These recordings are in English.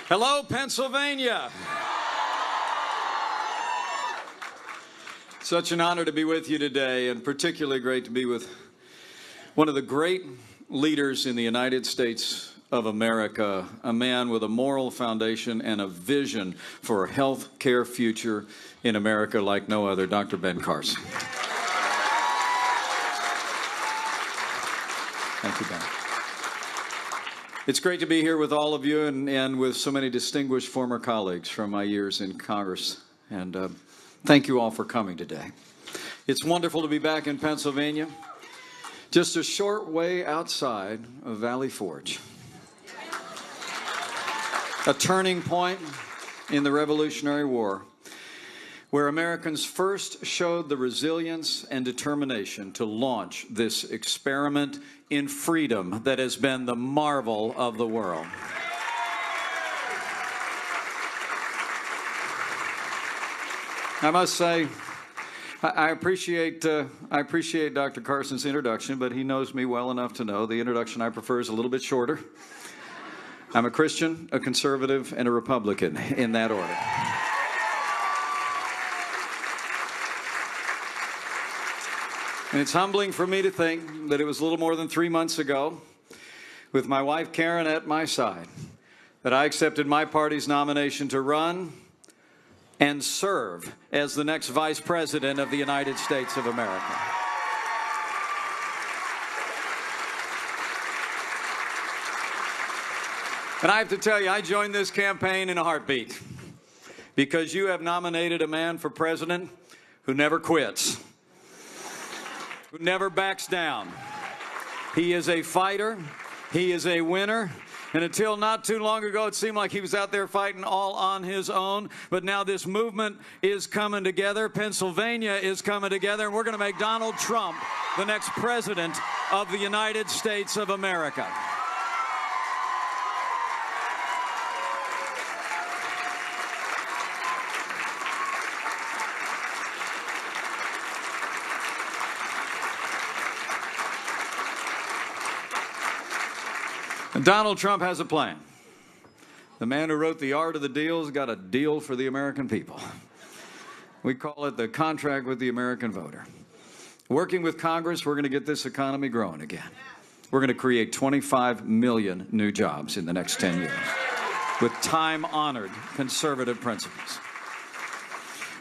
Hello, Pennsylvania. Such an honor to be with you today, and particularly great to be with one of the great leaders in the United States of America, a man with a moral foundation and a vision for a health care future in America like no other, Dr. Ben Carson. Thank you, Ben. It's great to be here with all of you and with so many distinguished former colleagues from my years in Congress. And thank you all for coming today. It's wonderful to be back in Pennsylvania, just a short way outside of Valley Forge. A turning point in the Revolutionary War, where Americans first showed the resilience and determination to launch this experiment in freedom that has been the marvel of the world. I must say, I appreciate Dr. Carson's introduction, but he knows me well enough to know the introduction I prefer is a little bit shorter. I'm a Christian, a conservative, and a Republican, in that order. And it's humbling for me to think that it was a little more than 3 months ago, with my wife Karen at my side, that I accepted my party's nomination to run and serve as the next Vice President of the United States of America. And I have to tell you, I joined this campaign in a heartbeat, because you have nominated a man for president who never quits, who never backs down. He is a fighter. He is a winner. And until not too long ago, it seemed like he was out there fighting all on his own. But now this movement is coming together. Pennsylvania is coming together. And we're going to make Donald Trump the next president of the United States of America. Donald Trump has a plan. The man who wrote The Art of the Deal's got a deal for the American people. We call it the contract with the American voter. Working with Congress, we're going to get this economy growing again. We're going to create 25 million new jobs in the next 10 years with time-honored conservative principles.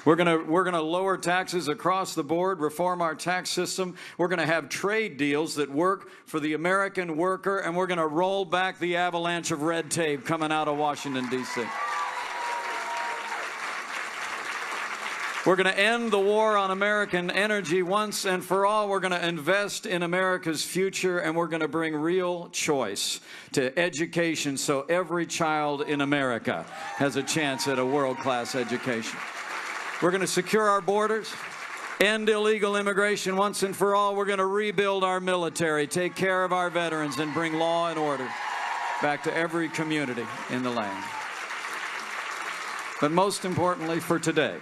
We're going to lower taxes across the board, reform our tax system. We're going to have trade deals that work for the American worker, and we're going to roll back the avalanche of red tape coming out of Washington, D.C. We're going to end the war on American energy once and for all. We're going to invest in America's future, and we're going to bring real choice to education so every child in America has a chance at a world-class education. We're going to secure our borders, end illegal immigration once and for all. We're going to rebuild our military, take care of our veterans, and bring law and order back to every community in the land. But most importantly for today,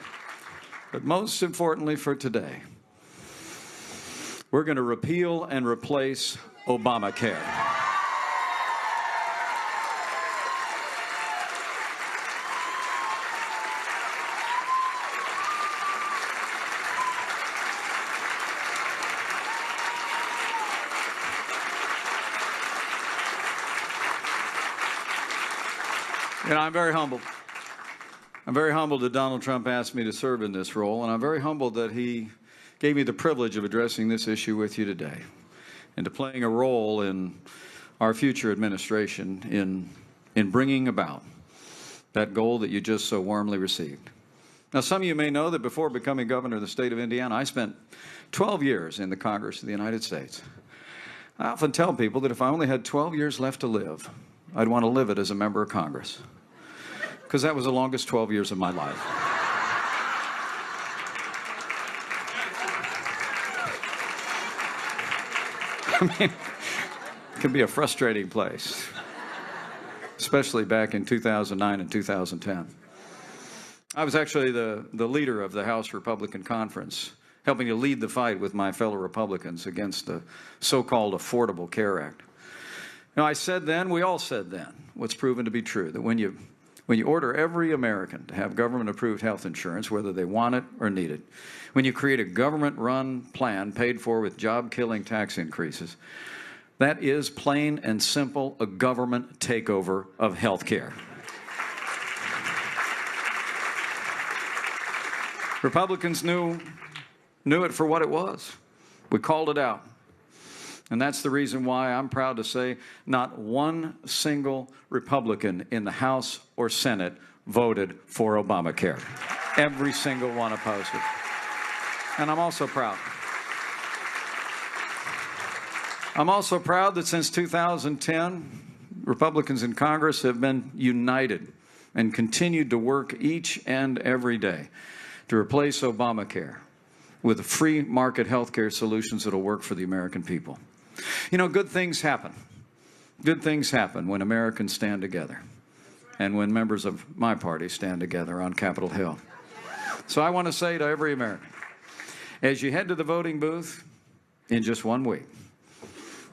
we're going to repeal and replace Obamacare. And I'm very humbled. I'm very humbled that Donald Trump asked me to serve in this role, and I'm very humbled that he gave me the privilege of addressing this issue with you today and to playing a role in our future administration in bringing about that goal that you just so warmly received. Now, some of you may know that before becoming governor of the state of Indiana, I spent 12 years in the Congress of the United States. I often tell people that if I only had 12 years left to live, I'd want to live it as a member of Congress, because that was the longest 12 years of my life. I mean, it can be a frustrating place, especially back in 2009 and 2010. I was actually the leader of the House Republican Conference, helping to lead the fight with my fellow Republicans against the so-called Affordable Care Act. Now, I said then, we all said then, what's proven to be true, that when you when you order every American to have government-approved health insurance, whether they want it or need it, when you create a government-run plan paid for with job-killing tax increases, that is plain and simple a government takeover of health care. Republicans knew it for what it was. We called it out. And that's the reason why I'm proud to say not one single Republican in the House or Senate voted for Obamacare. Every single one opposed it. And I'm also proud. I'm also proud that since 2010, Republicans in Congress have been united and continued to work each and every day to replace Obamacare with free market health care solutions that will work for the American people. You know, good things happen. Good things happen when Americans stand together and when members of my party stand together on Capitol Hill. So I want to say to every American, as you head to the voting booth in just 1 week,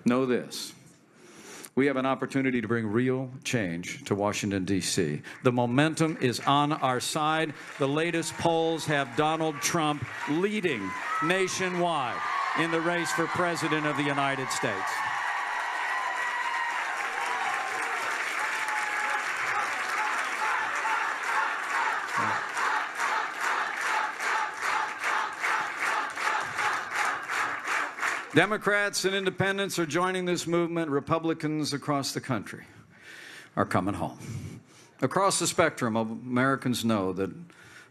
know this. We have an opportunity to bring real change to Washington, D.C. The momentum is on our side. The latest polls have Donald Trump leading nationwide in the race for President of the United States. Democrats and independents are joining this movement. Republicans across the country are coming home. Across the spectrum, Americans know that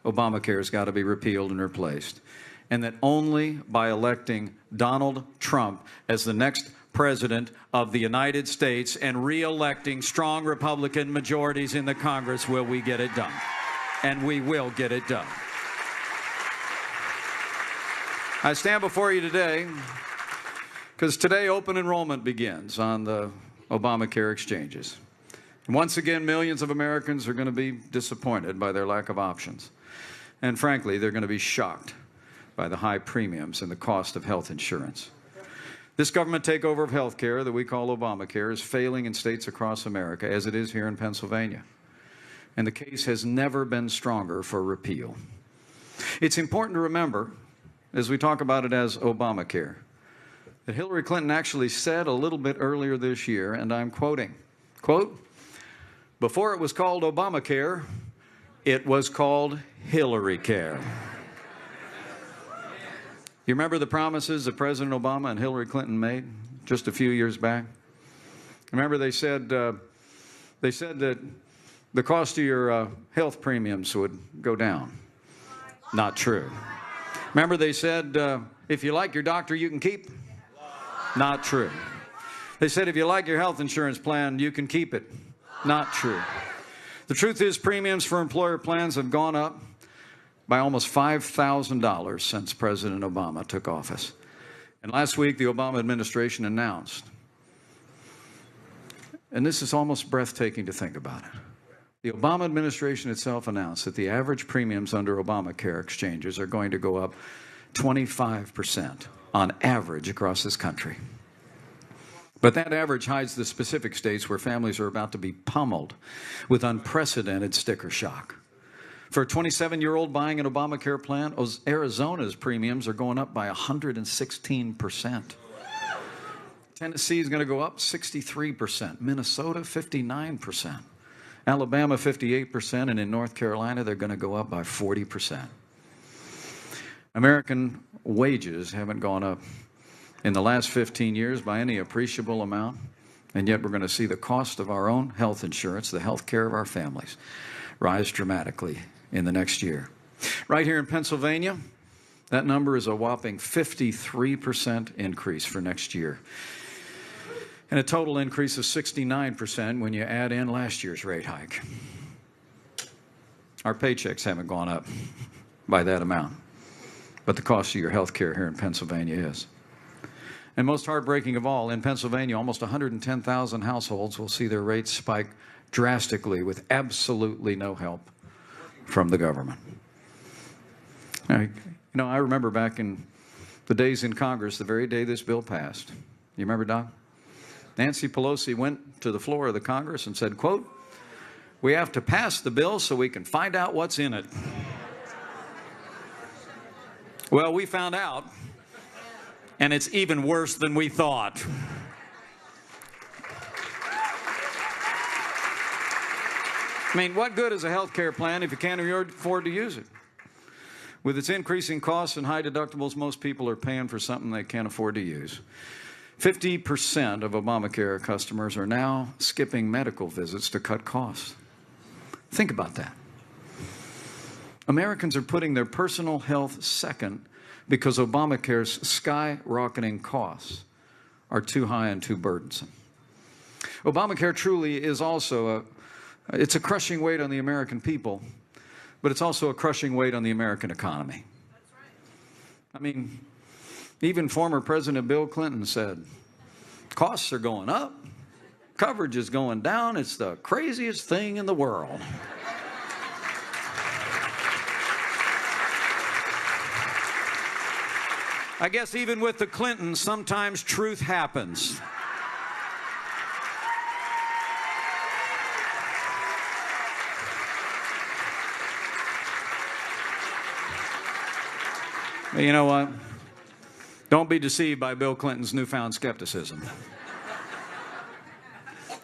Obamacare has got to be repealed and replaced, and that only by electing Donald Trump as the next president of the United States and re-electing strong Republican majorities in the Congress will we get it done. And we will get it done. I stand before you today because today open enrollment begins on the Obamacare exchanges. And once again, millions of Americans are going to be disappointed by their lack of options. And frankly, they're going to be shocked by the high premiums and the cost of health insurance. This government takeover of health care that we call Obamacare is failing in states across America, as it is here in Pennsylvania. And the case has never been stronger for repeal. It's important to remember, as we talk about it as Obamacare, that Hillary Clinton actually said a little bit earlier this year, and I'm quoting, quote, "Before it was called Obamacare, it was called Hillary Care." You remember the promises that President Obama and Hillary Clinton made just a few years back? Remember they said that the cost of your health premiums would go down. Not true. Remember they said if you like your doctor, you can keep. Not true. They said if you like your health insurance plan, you can keep it. Not true. The truth is premiums for employer plans have gone up by almost $5,000 since President Obama took office. And last week, the Obama administration announced, and this is almost breathtaking to think about it, the Obama administration itself announced that the average premiums under Obamacare exchanges are going to go up 25% on average across this country. But that average hides the specific states where families are about to be pummeled with unprecedented sticker shock. For a 27-year-old buying an Obamacare plan, Arizona's premiums are going up by 116%. Tennessee is going to go up 63%. Minnesota, 59%. Alabama, 58%. And in North Carolina, they're going to go up by 40%. American wages haven't gone up in the last 15 years by any appreciable amount. And yet we're going to see the cost of our own health insurance, the health care of our families, rise dramatically in the next year. Right here in Pennsylvania, that number is a whopping 53% increase for next year. And a total increase of 69% when you add in last year's rate hike. Our paychecks haven't gone up by that amount, but the cost of your health care here in Pennsylvania is. And most heartbreaking of all, in Pennsylvania, almost 110,000 households will see their rates spike drastically with absolutely no help from the government. Now, I remember back in the days in Congress, the very day this bill passed. You remember, Doc? Nancy Pelosi went to the floor of the Congress and said, quote, We have to pass the bill so we can find out what's in it. Well, we found out, and it's even worse than we thought. I mean, what good is a health care plan if you can't afford to use it? With its increasing costs and high deductibles, most people are paying for something they can't afford to use. 50% of Obamacare customers are now skipping medical visits to cut costs. Think about that. Americans are putting their personal health second because Obamacare's skyrocketing costs are too high and too burdensome. Obamacare truly is also it's a crushing weight on the American people, but it's also a crushing weight on the American economy. That's right. I mean, even former President Bill Clinton said, costs are going up, coverage is going down, it's the craziest thing in the world. I guess even with the Clintons, sometimes truth happens. But you know what? Don't be deceived by Bill Clinton's newfound skepticism.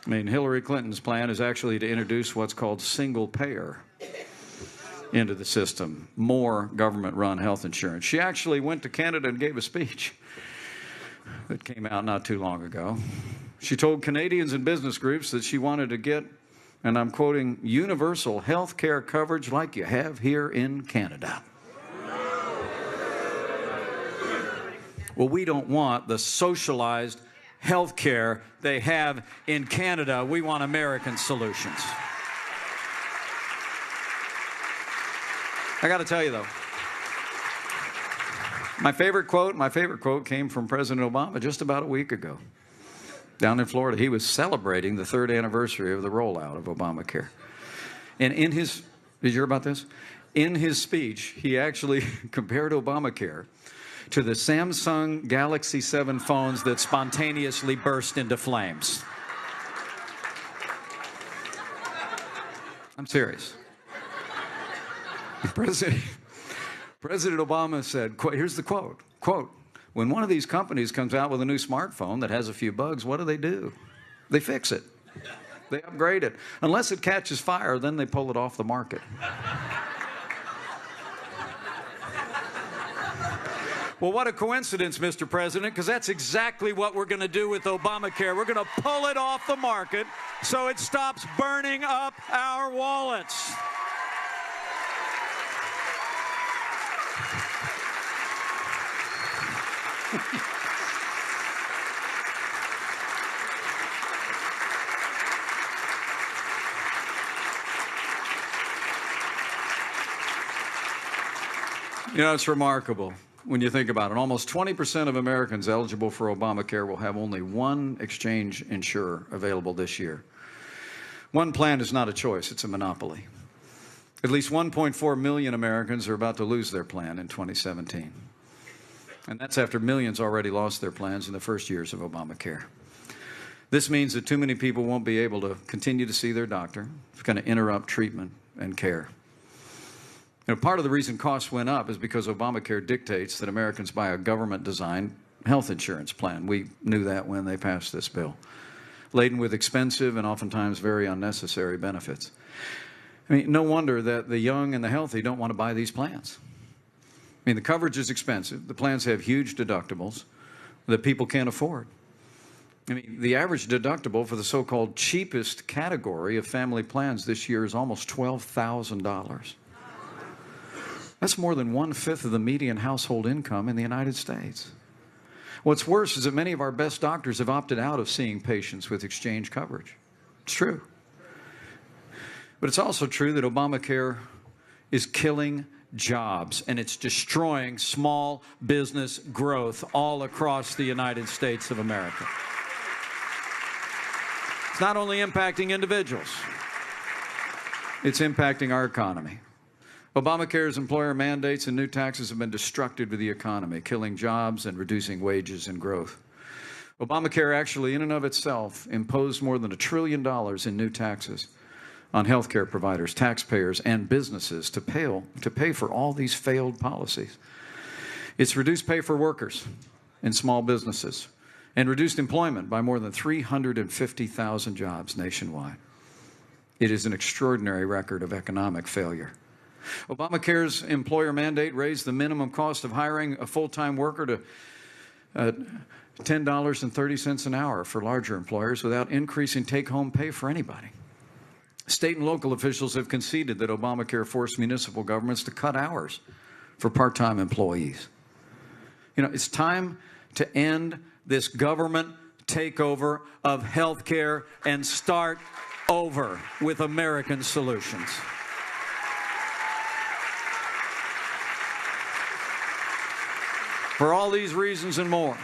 I mean, Hillary Clinton's plan is actually to introduce what's called single payer into the system, more government-run health insurance. She actually went to Canada and gave a speech that came out not too long ago. She told Canadians and business groups that she wanted to get, and I'm quoting, universal health care coverage like you have here in Canada. Well, we don't want the socialized health care they have in Canada. We want American solutions. I got to tell you, though, my favorite quote came from President Obama just about a week ago. Down in Florida, he was celebrating the 3rd anniversary of the rollout of Obamacare. And in his, did you hear about this? In his speech, he actually compared Obamacare to the Samsung Galaxy 7 phones that spontaneously burst into flames. I'm serious. President Obama said, here's the quote, when one of these companies comes out with a new smartphone that has a few bugs, what do? They fix it. They upgrade it. Unless it catches fire, then they pull it off the market. Well, what a coincidence, Mr. President, because that's exactly what we're going to do with Obamacare. We're going to pull it off the market so it stops burning up our wallets. You know, it's remarkable when you think about it. Almost 20% of Americans eligible for Obamacare will have only one exchange insurer available this year. One plan is not a choice, it's a monopoly. At least 1.4 million Americans are about to lose their plan in 2017. And that's after millions already lost their plans in the first years of Obamacare. This means that too many people won't be able to continue to see their doctor. It's going to interrupt treatment and care. You know, part of the reason costs went up is because Obamacare dictates that Americans buy a government-designed health insurance plan. We knew that when they passed this bill, laden with expensive and oftentimes very unnecessary benefits. I mean, no wonder that the young and the healthy don't want to buy these plans. I mean, the coverage is expensive. The plans have huge deductibles that people can't afford. I mean, the average deductible for the so-called cheapest category of family plans this year is almost $12,000. That's more than 1/5 of the median household income in the United States. What's worse is that many of our best doctors have opted out of seeing patients with exchange coverage. It's true. But it's also true that Obamacare is killing jobs and it's destroying small business growth all across the United States of America. It's not only impacting individuals, it's impacting our economy. Obamacare's employer mandates and new taxes have been destructive to the economy, killing jobs and reducing wages and growth. Obamacare actually, in and of itself, imposed more than $1 trillion in new taxes on healthcare providers, taxpayers, and businesses to pay for all these failed policies. It's reduced pay for workers in small businesses and reduced employment by more than 350,000 jobs nationwide. It is an extraordinary record of economic failure. Obamacare's employer mandate raised the minimum cost of hiring a full-time worker to $10.30 an hour for larger employers without increasing take-home pay for anybody. State and local officials have conceded that Obamacare forced municipal governments to cut hours for part-time employees. You know, it's time to end this government takeover of health care and start over with American solutions. For all these reasons and more,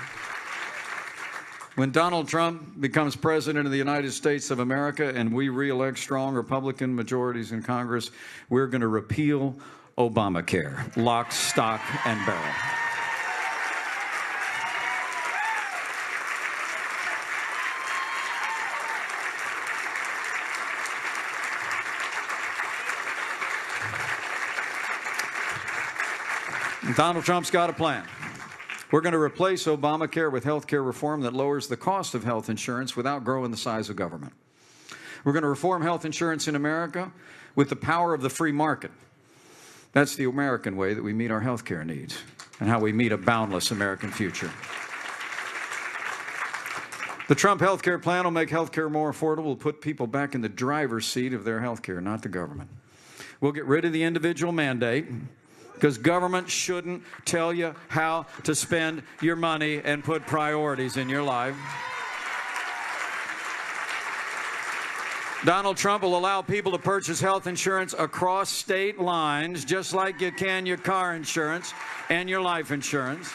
when Donald Trump becomes president of the United States of America and we re-elect strong Republican majorities in Congress, we're going to repeal Obamacare, lock, stock, and barrel. Donald Trump's got a plan. We're going to replace Obamacare with health care reform that lowers the cost of health insurance without growing the size of government. We're going to reform health insurance in America with the power of the free market. That's the American way that we meet our health care needs and how we meet a boundless American future. The Trump health care plan will make health care more affordable, will put people back in the driver's seat of their health care, not the government. We'll get rid of the individual mandate, because government shouldn't tell you how to spend your money and put priorities in your life. Donald Trump will allow people to purchase health insurance across state lines, just like you can your car insurance and your life insurance.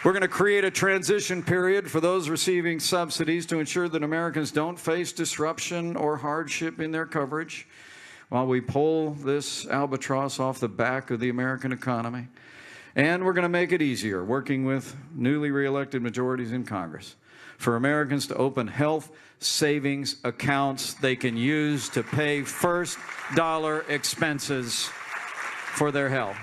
We're going to create a transition period for those receiving subsidies to ensure that Americans don't face disruption or hardship in their coverage while we pull this albatross off the back of the American economy. And we're going to make it easier, working with newly re-elected majorities in Congress, for Americans to open health savings accounts they can use to pay first dollar expenses for their health.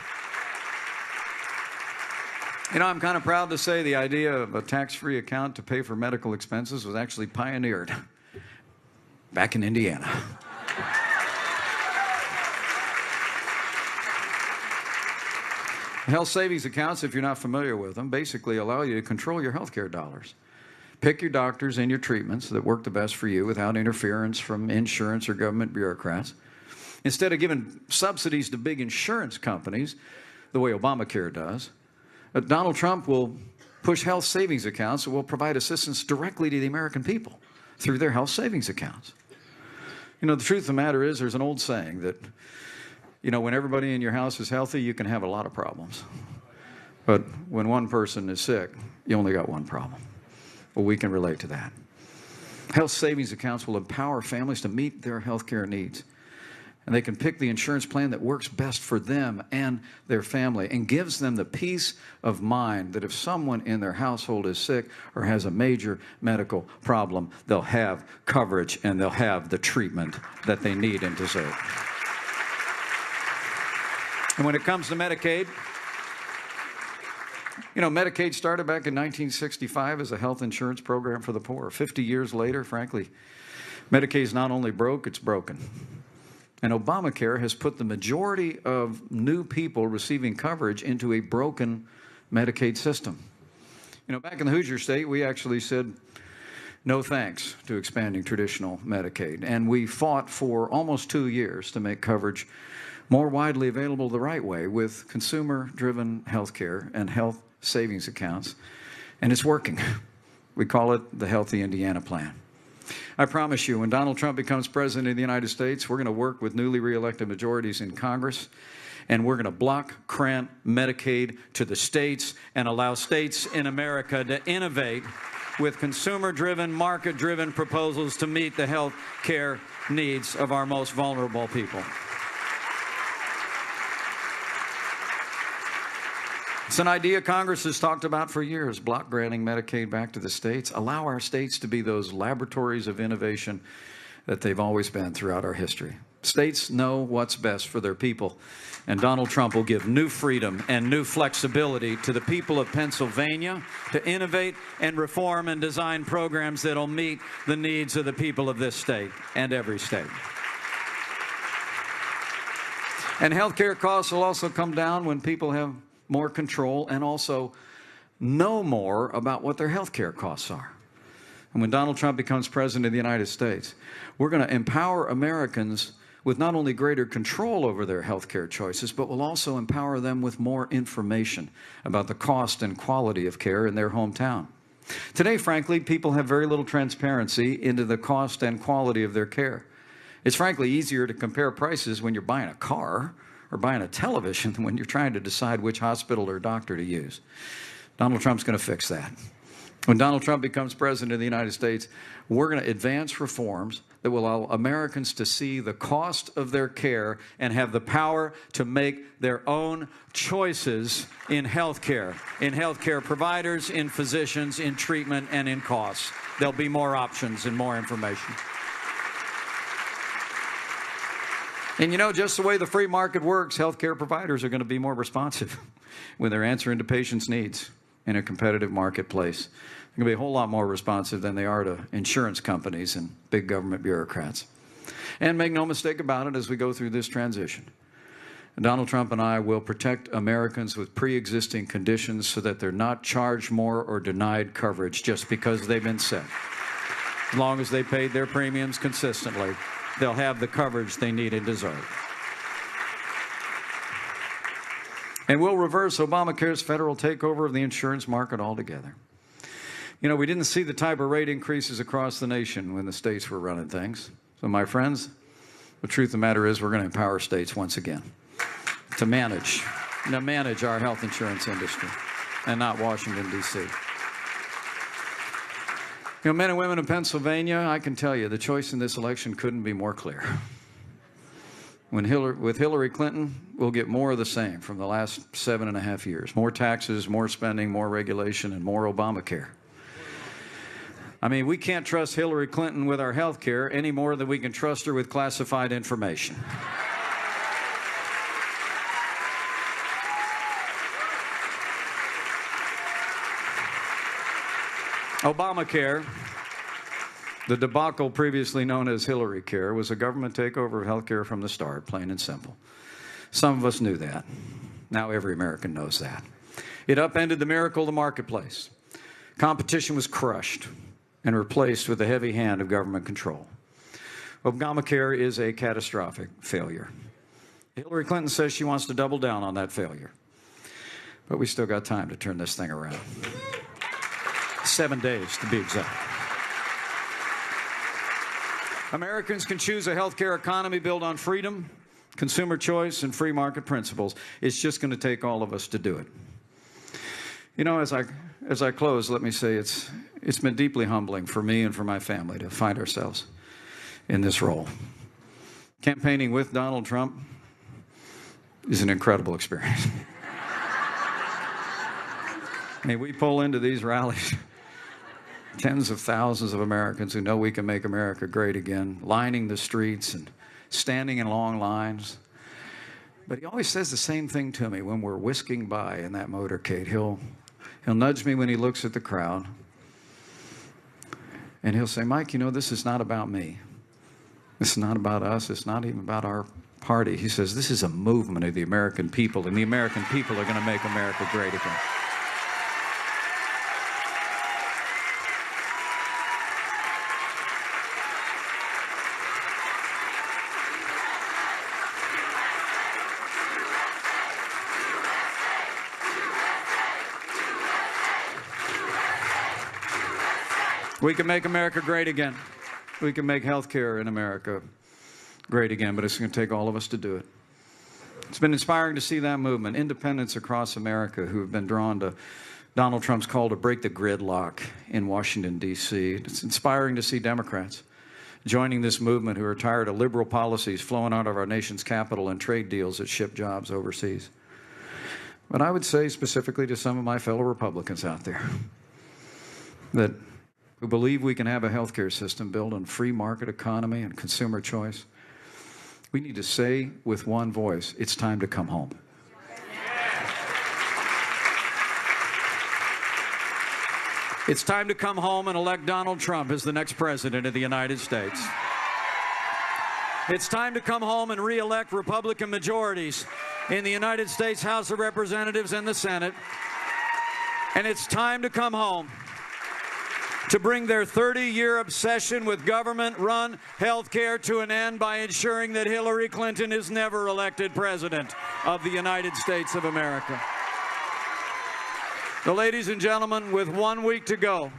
You know, I'm kind of proud to say the idea of a tax-free account to pay for medical expenses was actually pioneered back in Indiana. Health savings accounts, if you're not familiar with them, basically allow you to control your health care dollars. Pick your doctors and your treatments that work the best for you without interference from insurance or government bureaucrats. Instead of giving subsidies to big insurance companies, the way Obamacare does, Donald Trump will push health savings accounts that will provide assistance directly to the American people through their health savings accounts. You know, the truth of the matter is, there's an old saying that, you know, when everybody in your house is healthy, you can have a lot of problems. But when one person is sick, you only got one problem. Well, we can relate to that. Health savings accounts will empower families to meet their health care needs. And they can pick the insurance plan that works best for them and their family and gives them the peace of mind that if someone in their household is sick or has a major medical problem, they'll have coverage and they'll have the treatment that they need and deserve. And when it comes to Medicaid, you know, Medicaid started back in 1965 as a health insurance program for the poor. 50 years later, frankly, Medicaid is not only broke, it's broken. And Obamacare has put the majority of new people receiving coverage into a broken Medicaid system. You know, back in the Hoosier State, we actually said no thanks to expanding traditional Medicaid. And we fought for almost 2 years to make coverage more widely available the right way with consumer-driven health care and health savings accounts. And it's working. We call it the Healthy Indiana Plan. I promise you, when Donald Trump becomes president of the United States, we're going to work with newly re-elected majorities in Congress, and we're going to block grant Medicaid to the states and allow states in America to innovate with consumer-driven, market-driven proposals to meet the health care needs of our most vulnerable people. It's an idea Congress has talked about for years, block granting Medicaid back to the states. Allow our states to be those laboratories of innovation that they've always been throughout our history. States know what's best for their people, and Donald Trump will give new freedom and new flexibility to the people of Pennsylvania to innovate and reform and design programs that will meet the needs of the people of this state and every state. And healthcare costs will also come down when people have more control and also know more about what their healthcare costs are. And when Donald Trump becomes president of the United States, we're going to empower Americans with not only greater control over their healthcare choices, but will also empower them with more information about the cost and quality of care in their hometown. Today, frankly, people have very little transparency into the cost and quality of their care. It's frankly easier to compare prices when you're buying a car or buying a television than when you're trying to decide which hospital or doctor to use. Donald Trump's going to fix that. When Donald Trump becomes president of the United States, we're going to advance reforms that will allow Americans to see the cost of their care and have the power to make their own choices in healthcare providers, in physicians, in treatment, and in costs. There'll be more options and more information. And you know, just the way the free market works, healthcare providers are going to be more responsive when they're answering to patients' needs in a competitive marketplace. They're going to be a whole lot more responsive than they are to insurance companies and big government bureaucrats. And make no mistake about it, as we go through this transition, Donald Trump and I will protect Americans with pre-existing conditions so that they're not charged more or denied coverage just because they've been sick. As long as they paid their premiums consistently, they'll have the coverage they need and deserve. And we'll reverse Obamacare's federal takeover of the insurance market altogether. You know, we didn't see the type of rate increases across the nation when the states were running things. So, my friends, the truth of the matter is we're going to empower states once again to manage our health insurance industry and not Washington, D.C. You know, men and women of Pennsylvania, I can tell you the choice in this election couldn't be more clear. With Hillary Clinton, we'll get more of the same from the last 7.5 years. More taxes, more spending, more regulation, and more Obamacare. I mean, we can't trust Hillary Clinton with our health care any more than we can trust her with classified information. Obamacare, the debacle previously known as Hillary Care, was a government takeover of health care from the start, plain and simple. Some of us knew that. Now every American knows that. It upended the miracle of the marketplace. Competition was crushed and replaced with the heavy hand of government control. Obamacare is a catastrophic failure. Hillary Clinton says she wants to double down on that failure. But we still got time to turn this thing around. 7 days, to be exact. Americans can choose a healthcare economy built on freedom, consumer choice, and free market principles. It's just going to take all of us to do it. You know, as I close, let me say it's been deeply humbling for me and for my family to find ourselves in this role. Campaigning with Donald Trump is an incredible experience. I mean, we pull into these rallies, tens of thousands of Americans who know we can make America great again, lining the streets and standing in long lines. But he always says the same thing to me when we're whisking by in that motorcade. He'll nudge me when he looks at the crowd, and he'll say, Mike, you know, this is not about me. This is not about us. It's not even about our party. He says, this is a movement of the American people, and the American people are going to make America great again. We can make America great again. We can make health care in America great again, but it's going to take all of us to do it. It's been inspiring to see that movement, independents across America who have been drawn to Donald Trump's call to break the gridlock in Washington, D.C. It's inspiring to see Democrats joining this movement who are tired of liberal policies flowing out of our nation's capital and trade deals that ship jobs overseas. But I would say specifically to some of my fellow Republicans out there that who believe we can have a healthcare system built on free market economy and consumer choice, we need to say with one voice, it's time to come home. It's time to come home and elect Donald Trump as the next president of the United States. It's time to come home and re-elect Republican majorities in the United States House of Representatives and the Senate. And it's time to come home to bring their 30-year obsession with government-run health care to an end by ensuring that Hillary Clinton is never elected president of the United States of America. So, ladies and gentlemen, with 1 week to go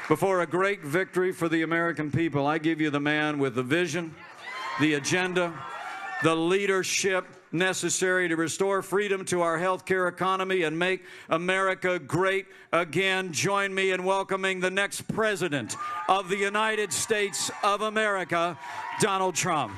before a great victory for the American people, I give you the man with the vision, the agenda, the leadership necessary to restore freedom to our healthcare economy and make America great again. Join me in welcoming the next president of the United States of America, Donald Trump.